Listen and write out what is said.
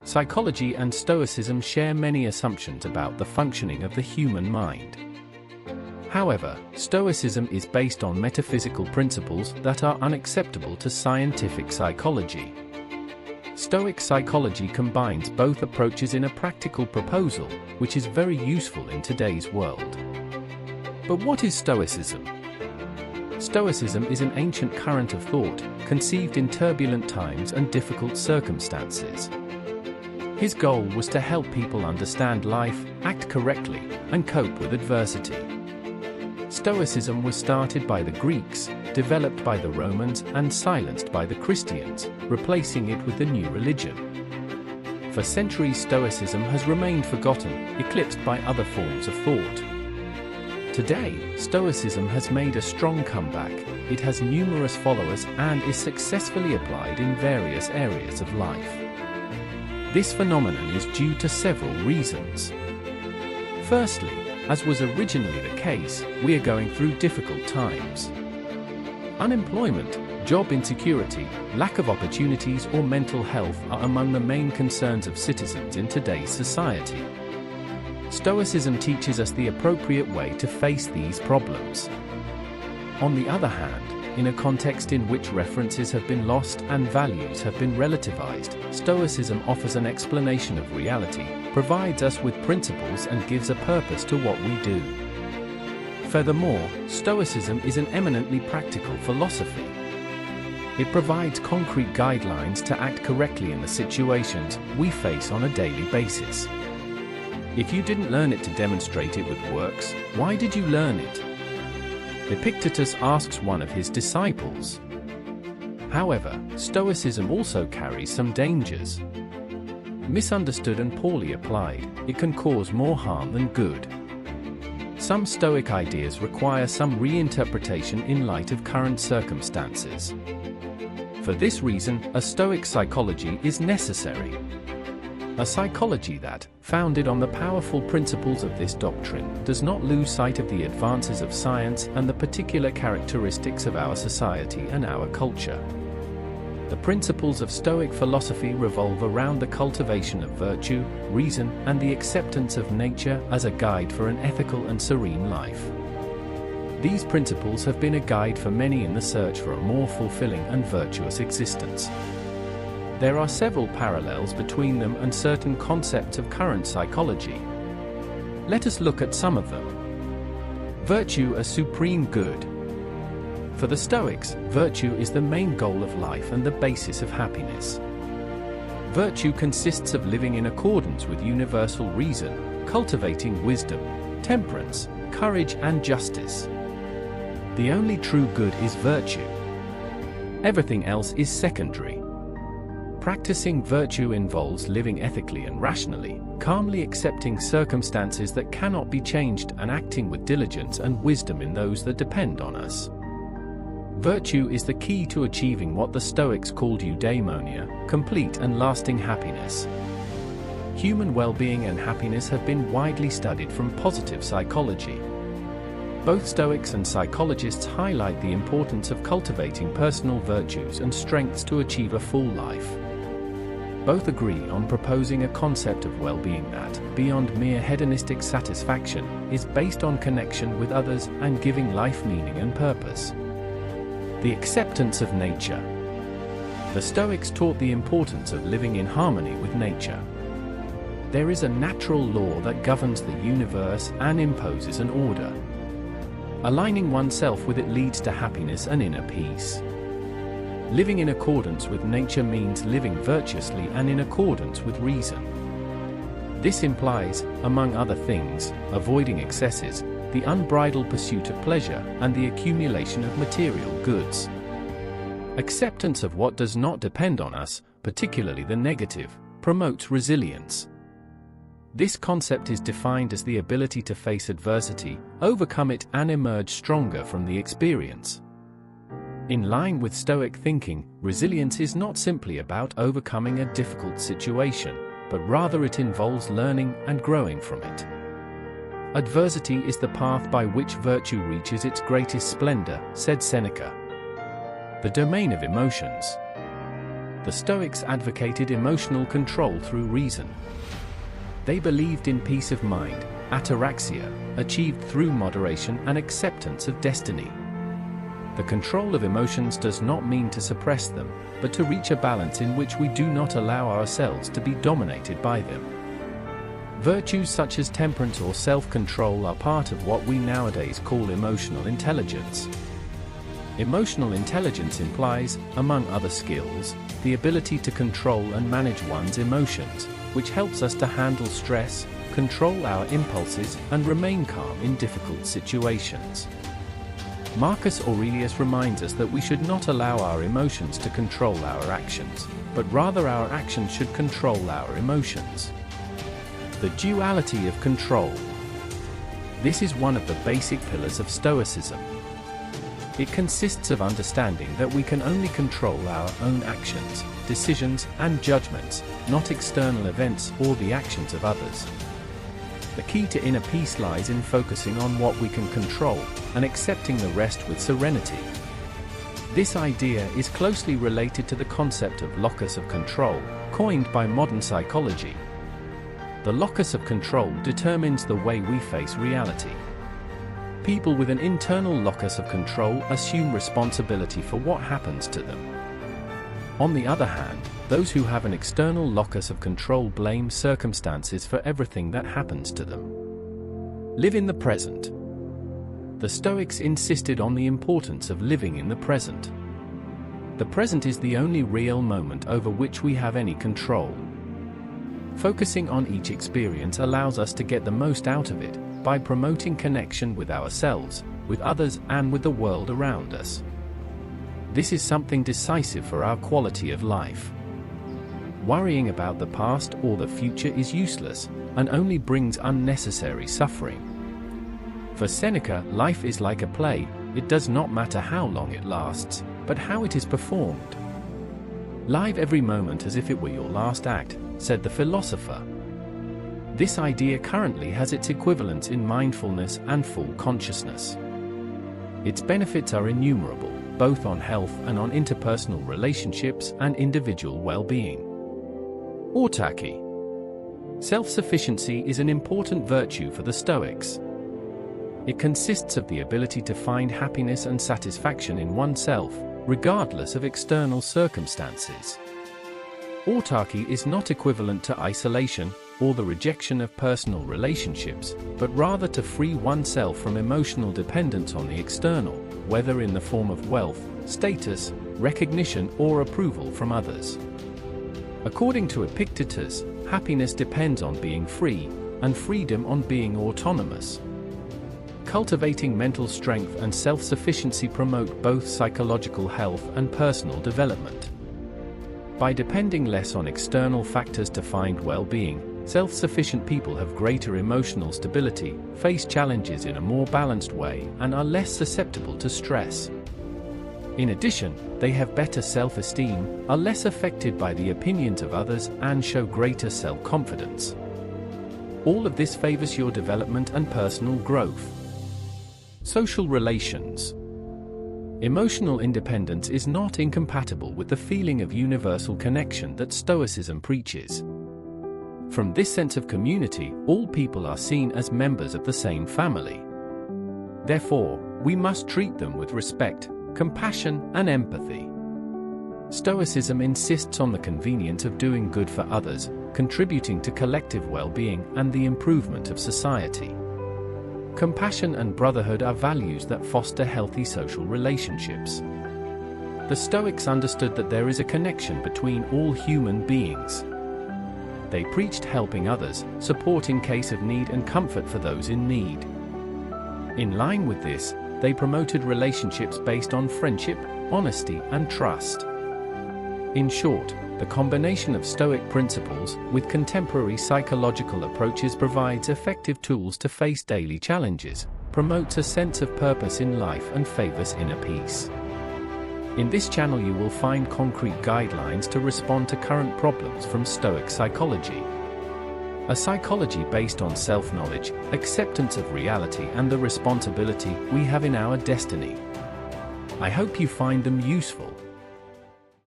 Psychology and Stoicism share many assumptions about the functioning of the human mind. However, Stoicism is based on metaphysical principles that are unacceptable to scientific psychology. Stoic psychology combines both approaches in a practical proposal, which is very useful in today's world. But what is Stoicism? Stoicism is an ancient current of thought, conceived in turbulent times and difficult circumstances. His goal was to help people understand life, act correctly, and cope with adversity. Stoicism was started by the Greeks, developed by the Romans, and silenced by the Christians, replacing it with the new religion. For centuries, Stoicism has remained forgotten, eclipsed by other forms of thought. Today, Stoicism has made a strong comeback. It has numerous followers and is successfully applied in various areas of life. This phenomenon is due to several reasons. Firstly, as was originally the case, we are going through difficult times. Unemployment, job insecurity, lack of opportunities, or mental health are among the main concerns of citizens in today's society. Stoicism teaches us the appropriate way to face these problems. On the other hand, in a context in which references have been lost and values have been relativized, Stoicism offers an explanation of reality, provides us with principles, and gives a purpose to what we do. Furthermore, Stoicism is an eminently practical philosophy. It provides concrete guidelines to act correctly in the situations we face on a daily basis. If you didn't learn it to demonstrate it with works, why did you learn it? Epictetus asks one of his disciples. However, Stoicism also carries some dangers. Misunderstood and poorly applied, it can cause more harm than good. Some Stoic ideas require some reinterpretation in light of current circumstances. For this reason, a Stoic psychology is necessary. A psychology that, founded on the powerful principles of this doctrine, does not lose sight of the advances of science and the particular characteristics of our society and our culture. The principles of Stoic philosophy revolve around the cultivation of virtue, reason, and the acceptance of nature as a guide for an ethical and serene life. These principles have been a guide for many in the search for a more fulfilling and virtuous existence. There are several parallels between them and certain concepts of current psychology. Let us look at some of them. Virtue as supreme good. For the Stoics, virtue is the main goal of life and the basis of happiness. Virtue consists of living in accordance with universal reason, cultivating wisdom, temperance, courage, and justice. The only true good is virtue. Everything else is secondary. Practicing virtue involves living ethically and rationally, calmly accepting circumstances that cannot be changed and acting with diligence and wisdom in those that depend on us. Virtue is the key to achieving what the Stoics called eudaimonia, complete and lasting happiness. Human well-being and happiness have been widely studied from positive psychology. Both Stoics and psychologists highlight the importance of cultivating personal virtues and strengths to achieve a full life. Both agree on proposing a concept of well-being that, beyond mere hedonistic satisfaction, is based on connection with others and giving life meaning and purpose. The acceptance of nature. The Stoics taught the importance of living in harmony with nature. There is a natural law that governs the universe and imposes an order. Aligning oneself with it leads to happiness and inner peace. Living in accordance with nature means living virtuously and in accordance with reason. This implies, among other things, avoiding excesses, the unbridled pursuit of pleasure, and the accumulation of material goods. Acceptance of what does not depend on us, particularly the negative, promotes resilience. This concept is defined as the ability to face adversity, overcome it, and emerge stronger from the experience. In line with Stoic thinking, resilience is not simply about overcoming a difficult situation, but rather it involves learning and growing from it. Adversity is the path by which virtue reaches its greatest splendor, said Seneca. The domain of emotions. The Stoics advocated emotional control through reason. They believed in peace of mind, ataraxia, achieved through moderation and acceptance of destiny. The control of emotions does not mean to suppress them, but to reach a balance in which we do not allow ourselves to be dominated by them. Virtues such as temperance or self-control are part of what we nowadays call emotional intelligence. Emotional intelligence implies, among other skills, the ability to control and manage one's emotions, which helps us to handle stress, control our impulses, and remain calm in difficult situations. Marcus Aurelius reminds us that we should not allow our emotions to control our actions, but rather our actions should control our emotions. The duality of control. This is one of the basic pillars of Stoicism. It consists of understanding that we can only control our own actions, decisions, and judgments, not external events or the actions of others. The key to inner peace lies in focusing on what we can control and accepting the rest with serenity. This idea is closely related to the concept of locus of control, coined by modern psychology. The locus of control determines the way we face reality. People with an internal locus of control assume responsibility for what happens to them. On the other hand, those who have an external locus of control blame circumstances for everything that happens to them. Live in the present. The Stoics insisted on the importance of living in the present. The present is the only real moment over which we have any control. Focusing on each experience allows us to get the most out of it, by promoting connection with ourselves, with others, and with the world around us. This is something decisive for our quality of life. Worrying about the past or the future is useless, and only brings unnecessary suffering. For Seneca, life is like a play, it does not matter how long it lasts, but how it is performed. Live every moment as if it were your last act, said the philosopher. This idea currently has its equivalents in mindfulness and full consciousness. Its benefits are innumerable, both on health and on interpersonal relationships and individual well-being. Autarky. Self-sufficiency is an important virtue for the Stoics. It consists of the ability to find happiness and satisfaction in oneself, regardless of external circumstances. Autarky is not equivalent to isolation or the rejection of personal relationships, but rather to free oneself from emotional dependence on the external, whether in the form of wealth, status, recognition, or approval from others. According to Epictetus, happiness depends on being free, and freedom on being autonomous. Cultivating mental strength and self-sufficiency promote both psychological health and personal development. By depending less on external factors to find well-being, self-sufficient people have greater emotional stability, face challenges in a more balanced way, and are less susceptible to stress. In addition, they have better self-esteem, are less affected by the opinions of others, and show greater self-confidence. All of this favors your development and personal growth. Social relations. Emotional independence is not incompatible with the feeling of universal connection that Stoicism preaches. From this sense of community, all people are seen as members of the same family. Therefore, we must treat them with respect, compassion, and empathy. Stoicism insists on the convenience of doing good for others, contributing to collective well-being and the improvement of society. Compassion and brotherhood are values that foster healthy social relationships. The Stoics understood that there is a connection between all human beings. They preached helping others, support in case of need, and comfort for those in need. In line with this, they promoted relationships based on friendship, honesty, and trust. In short, the combination of Stoic principles with contemporary psychological approaches provides effective tools to face daily challenges, promotes a sense of purpose in life, and favors inner peace. In this channel you will find concrete guidelines to respond to current problems from Stoic psychology. A psychology based on self-knowledge, acceptance of reality, and the responsibility we have in our destiny. I hope you find them useful.